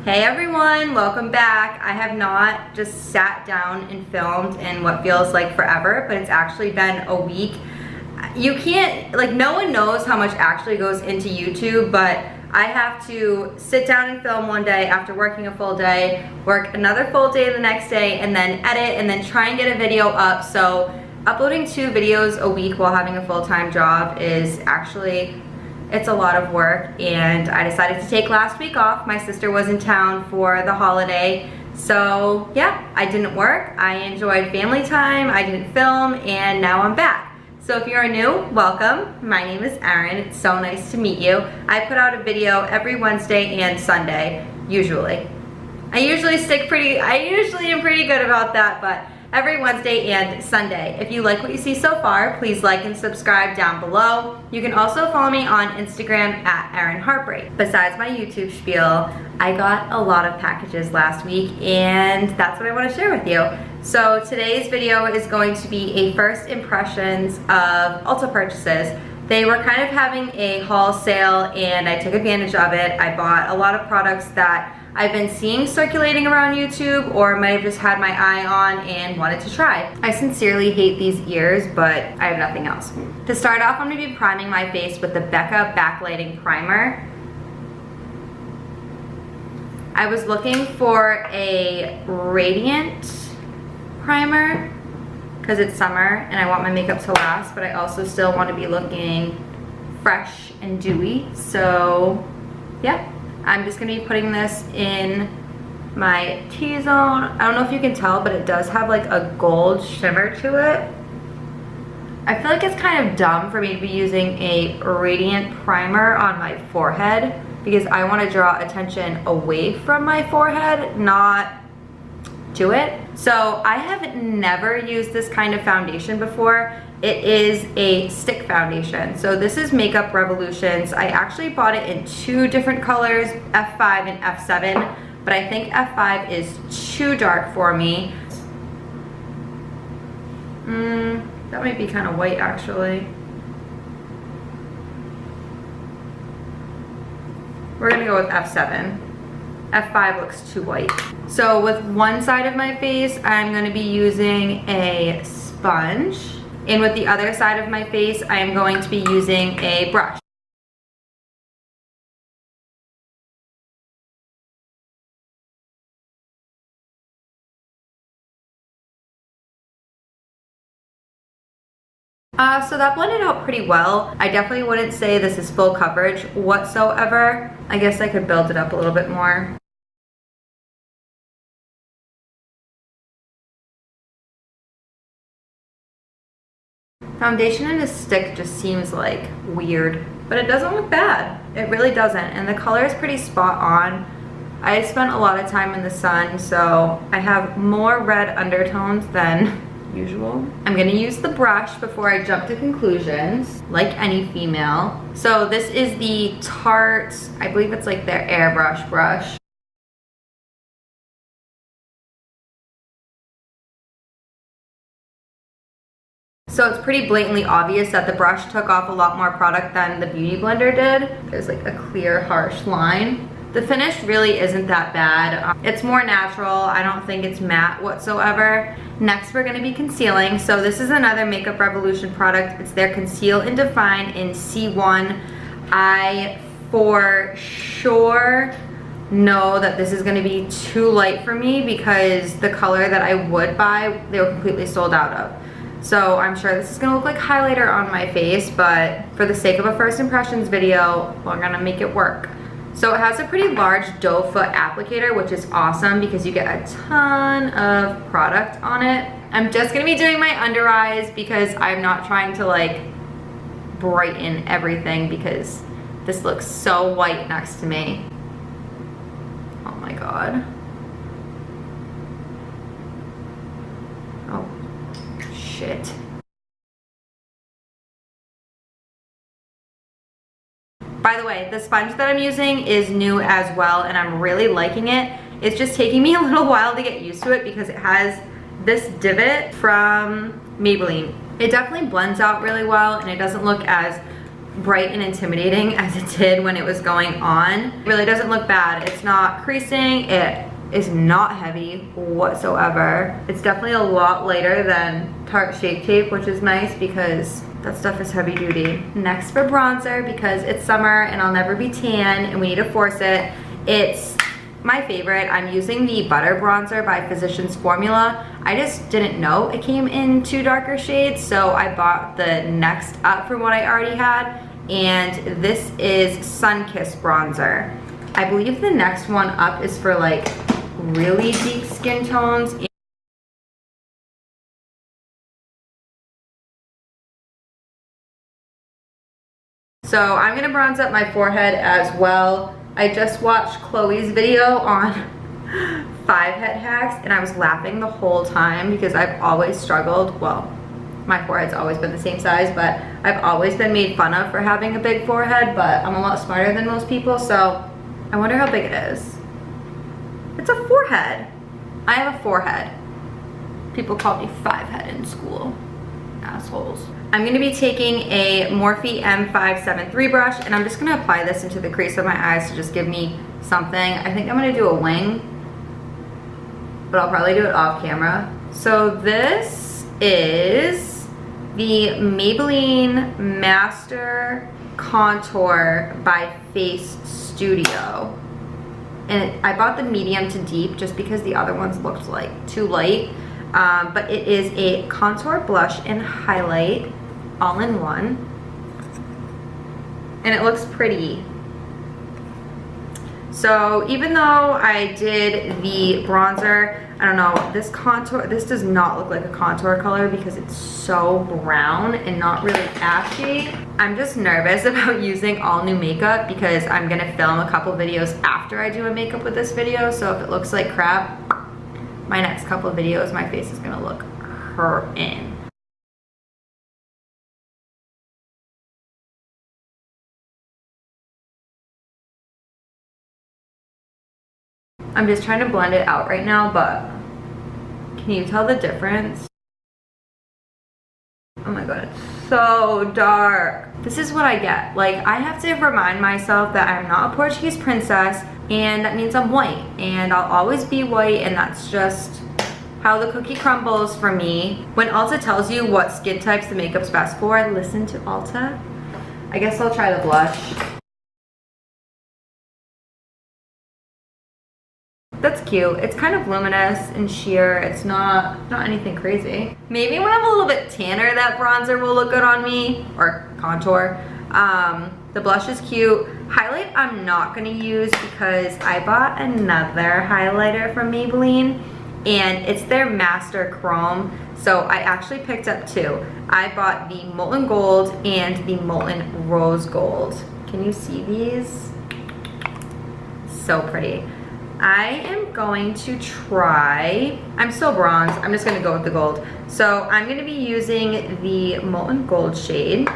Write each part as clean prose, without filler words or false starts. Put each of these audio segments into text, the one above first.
Hey everyone, welcome back. I have not just sat down and filmed in what feels like forever, but it's actually been a week. You can't, like, no one knows how much actually goes into YouTube, but I have to sit down and film one day after working a full day, work another full day the next day, and then edit, and then try and get a video up. So uploading 2 videos a week while having a full-time job is actually, it's a lot of work, and I decided to take last week off. My sister was in town for the holiday, so yeah, I didn't work. I enjoyed family time, I didn't film, and now I'm back. So if you're new, welcome. My name is Erin. It's so nice to meet you. I put out a video every Wednesday and Sunday, usually. I usually am pretty good about that, but every Wednesday and Sunday. If you like what you see so far, please like and subscribe down below. You can also follow me on Instagram at Erin Heartbreak. Besides my YouTube spiel, I got a lot of packages last week, and that's what I want to share with you. So today's video is going to be a first impressions of Ulta purchases. They were kind of having a haul sale, and I took advantage of it. I bought a lot of products that I've been seeing circulating around YouTube, or might have just had my eye on and wanted to try. I sincerely hate these ears, but I have nothing else. To start off, I'm going to be priming my face with the BECCA Backlighting Primer. I was looking for a radiant primer because it's summer and I want my makeup to last, but I also still want to be looking fresh and dewy. So yeah, I'm just going to be putting this in my T-zone. I don't know if you can tell, but it does have like a gold shimmer to it. I feel like it's kind of dumb for me to be using a radiant primer on my forehead because I want to draw attention away from my forehead, not to it. So I have never used this kind of foundation before. It is a stick foundation. So this is Makeup Revolution's. I actually bought it in 2 different colors, F5 and F7, but I think F5 is too dark for me. That might be kind of white actually. We're gonna go with F7. F5 looks too white. So with one side of my face, I'm going to be using a sponge. And with the other side of my face, I am going to be using a brush. So that blended out pretty well. I definitely wouldn't say this is full coverage whatsoever. I guess I could build it up a little bit more. Foundation in a stick just seems like weird, but it doesn't look bad. It really doesn't, and the color is pretty spot on. I spent a lot of time in the sun, so I have more red undertones than usual. I'm gonna use the brush before I jump to conclusions, like any female. So this is the Tarte, I believe it's like their airbrush brush. So it's pretty blatantly obvious that the brush took off a lot more product than the Beauty Blender did. There's like a clear, harsh line. The finish really isn't that bad. It's more natural. I don't think it's matte whatsoever. Next, we're gonna be concealing. So this is another Makeup Revolution product. It's their Conceal and Define in C1. I for sure know that this is gonna be too light for me because the color that I would buy, they were completely sold out of. So I'm sure this is gonna look like highlighter on my face, but for the sake of a first impressions video, we're gonna make it work. So it has a pretty large doe foot applicator, which is awesome because you get a ton of product on it. I'm just gonna be doing my under eyes because I'm not trying to like brighten everything because this looks so white next to me. Oh my God. Oh, shit. By the way, the sponge that I'm using is new as well, and I'm really liking it. It's just taking me a little while to get used to it because it has this divot from Maybelline. It definitely blends out really well, and it doesn't look as bright and intimidating as it did when it was going on. It really doesn't look bad. It's not creasing. It is not heavy whatsoever. It's definitely a lot lighter than Tarte Shape Tape, which is nice because that stuff is heavy duty. Next for bronzer, because it's summer and I'll never be tan and we need to force it. It's my favorite. I'm using the Butter Bronzer by Physicians Formula. I just didn't know it came in 2 darker shades, so I bought the next up from what I already had, and this is Sunkissed Bronzer. I believe the next one up is for like really deep skin tones. So I'm gonna bronze up my forehead as well. I just watched Chloe's video on 5-head hacks and I was laughing the whole time because I've always struggled. Well, my forehead's always been the same size, but I've always been made fun of for having a big forehead, but I'm a lot smarter than most people, so I wonder how big it is. It's a forehead. I have a forehead. People called me 5-head in school. Assholes. I'm going to be taking a Morphe M573 brush and I'm just going to apply this into the crease of my eyes to just give me something. I think I'm going to do a wing, but I'll probably do it off camera. So this is the Maybelline Master Contour by FaceStudio. And I bought the medium to deep just because the other ones looked like too light. But it is a contour, blush, and highlight all in one. And it looks pretty. So even though I did the bronzer, I don't know, this contour, this does not look like a contour color because it's so brown and not really ashy. I'm just nervous about using all new makeup because I'm gonna film a couple videos after I do a makeup with this video. So if it looks like crap, my next couple of videos, my face is gonna look hurtin'. I'm just trying to blend it out right now, but can you tell the difference? Oh my god, it's so dark. This is what I get. Like, I have to remind myself that I'm not a Portuguese princess, and that means I'm white, and I'll always be white, and that's just how the cookie crumbles for me. When Ulta tells you what skin types the makeup's best for, listen to Ulta. I guess I'll try the blush. That's cute. It's kind of luminous and sheer. It's not anything crazy. Maybe when I'm a little bit tanner, that bronzer will look good on me, or contour. The blush is cute. Highlight I'm not gonna use because I bought another highlighter from Maybelline and it's their Master Chrome. So I actually picked up 2. I bought the Molten Gold and the Molten Rose Gold. Can you see these? So pretty. I am going to try, I'm still bronze, I'm just gonna go with the gold. So I'm gonna be using the Molten Gold shade.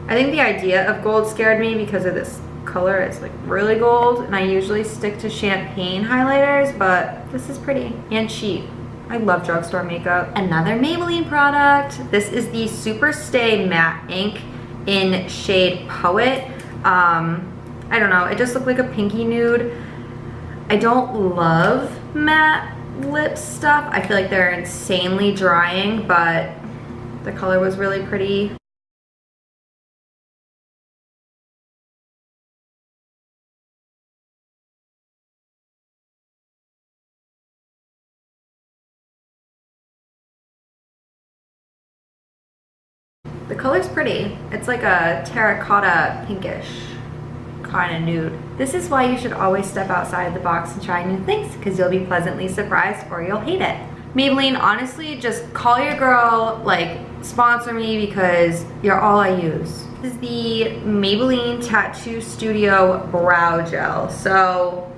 I think the idea of gold scared me because of this color. It's like really gold, and I usually stick to champagne highlighters, but this is pretty and cheap. I love drugstore makeup. Another Maybelline product. This is the SuperStay Matte Ink in shade Poet. I don't know, it just looked like a pinky nude. I don't love matte lip stuff. I feel like they're insanely drying, but the color was really pretty. The color's pretty. It's like a terracotta pinkish kind of nude. This is why you should always step outside the box and try new things, because you'll be pleasantly surprised or you'll hate it. Maybelline, honestly, just call your girl, like, sponsor me because you're all I use. This is the Maybelline Tattoo Studio Brow Gel. So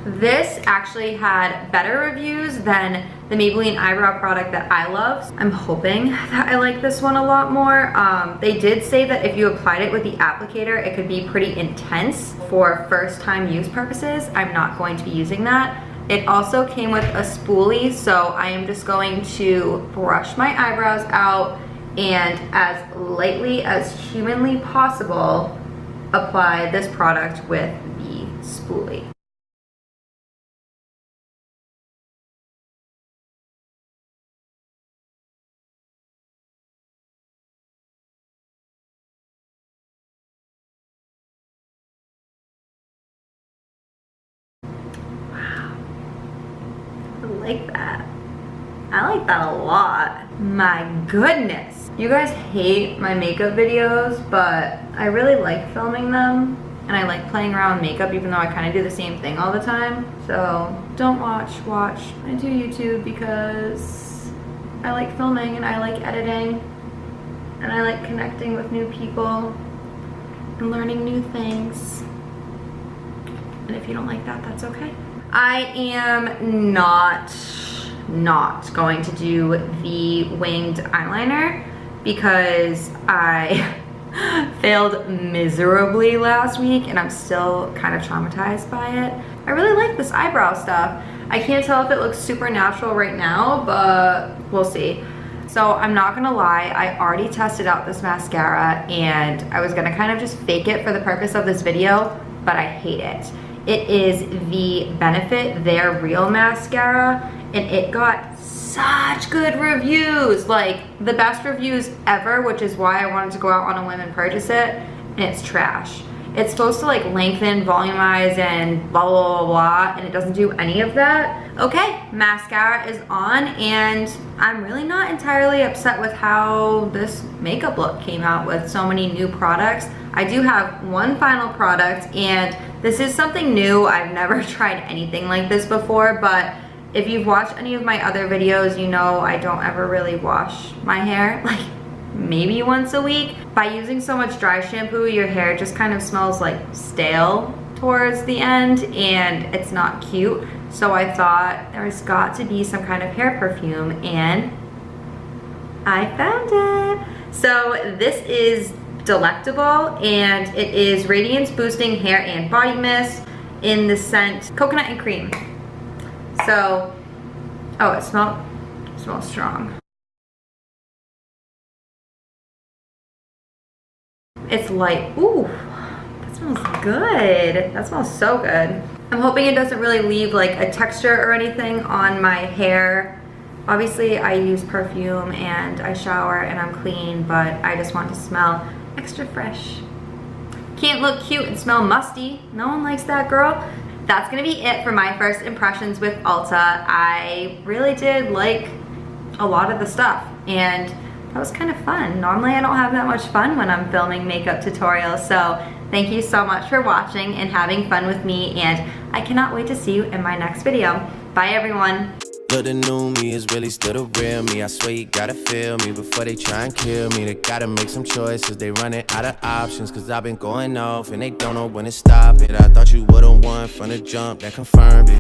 this actually had better reviews than the Maybelline eyebrow product that I love. I'm hoping that I like this one a lot more. They did say that if you applied it with the applicator, it could be pretty intense for first time use purposes. I'm not going to be using that. It also came with a spoolie, so I am just going to brush my eyebrows out and as lightly as humanly possible apply this product with the spoolie. Like that. I like that a lot. My goodness. You guys hate my makeup videos, but I really like filming them and I like playing around with makeup even though I kind of do the same thing all the time. So don't watch. I do YouTube because I like filming and I like editing and I like connecting with new people and learning new things. And if you don't like that, that's okay. I am not going to do the winged eyeliner because I failed miserably last week and I'm still kind of traumatized by it. I really like this eyebrow stuff. I can't tell if it looks super natural right now, but we'll see. So I'm not gonna lie, I already tested out this mascara and I was gonna kind of just fake it for the purpose of this video, but I hate it. It is the Benefit They're Real mascara and it got such good reviews, like the best reviews ever, which is why I wanted to go out on a whim and purchase it, and it's trash. It's supposed to like lengthen, volumize, and blah, blah, blah, blah, and it doesn't do any of that. Okay, mascara is on, and I'm really not entirely upset with how this makeup look came out with so many new products. I do have one final product, and this is something new. I've never tried anything like this before, but if you've watched any of my other videos, you know I don't ever really wash my hair, like maybe once a week. By using so much dry shampoo, your hair just kind of smells like stale towards the end and it's not cute. So I thought there's got to be some kind of hair perfume and I found it. So this is Delectable and it is Radiance Boosting Hair and Body Mist in the scent Coconut and Cream. So, oh, it smells strong. It's light. Ooh, that smells good. That smells so good. I'm hoping it doesn't really leave like a texture or anything on my hair. Obviously, I use perfume and I shower and I'm clean, but I just want to smell extra fresh. Can't look cute and smell musty. No one likes that, girl. That's gonna be it for my first impressions with Ulta. I really did like a lot of the stuff and that was kind of fun. Normally I don't have that much fun when I'm filming makeup tutorials, so thank you so much for watching and having fun with me, and I cannot wait to see you in my next video. Bye everyone. But the new me is really still the real me. I swear you gotta feel me before they try and kill me. They gotta make some choices, they running out of options. Cause I've been going off and they don't know when to stop it. I thought you would've won from the jump, that confirmed it.